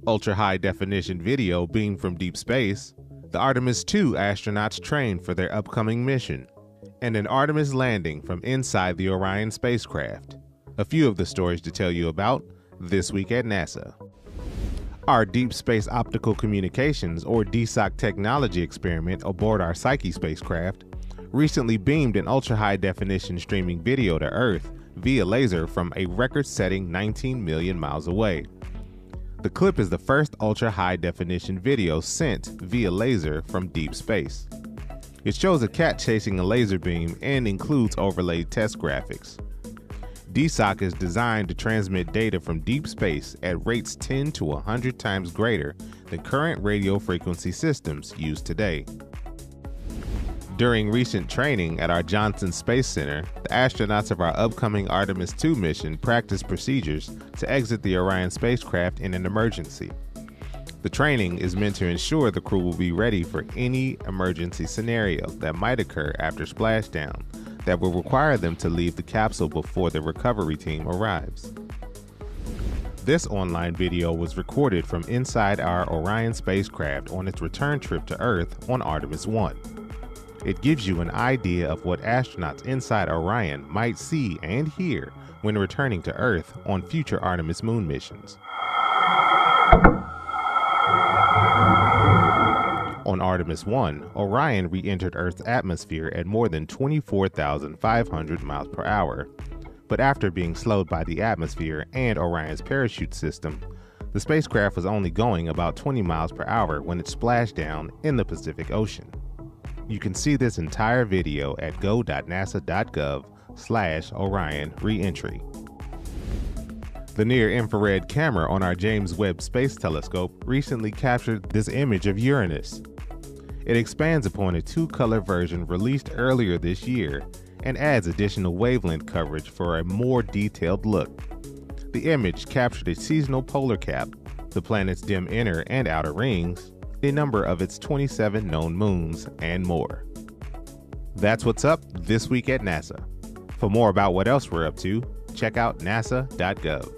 ultra-high definition video beamed from deep space, the Artemis II astronauts trained for their upcoming mission, and an Artemis landing from inside the Orion spacecraft. A few of the stories to tell you about this week at NASA. Our Deep Space Optical Communications, or DSOC technology experiment aboard our Psyche spacecraft recently beamed an ultra-high definition streaming video to Earth via laser from a record-setting 19 million miles away. The clip is the first ultra-high definition video sent via laser from deep space. It shows a cat chasing a laser beam and includes overlaid test graphics. DSOC is designed to transmit data from deep space at rates 10 to 100 times greater than current radio frequency systems used today. During recent training at our Johnson Space Center, the astronauts of our upcoming Artemis II mission practiced procedures to exit the Orion spacecraft in an emergency. The training is meant to ensure the crew will be ready for any emergency scenario that might occur after splashdown that will require them to leave the capsule before the recovery team arrives. This online video was recorded from inside our Orion spacecraft on its return trip to Earth on Artemis I. It gives you an idea of what astronauts inside Orion might see and hear when returning to Earth on future Artemis moon missions. On Artemis I, Orion re-entered Earth's atmosphere at more than 24,500 miles per hour, but after being slowed by the atmosphere and Orion's parachute system, the spacecraft was only going about 20 miles per hour when it splashed down in the Pacific Ocean. You can see this entire video at go.nasa.gov/Orion reentry. The near-infrared camera on our James Webb Space Telescope recently captured this image of Uranus. It expands upon a two-color version released earlier this year and adds additional wavelength coverage for a more detailed look. The image captured a seasonal polar cap, the planet's dim inner and outer rings, a number of its 27 known moons, and more. That's what's up this week at NASA. For more about what else we're up to, check out nasa.gov.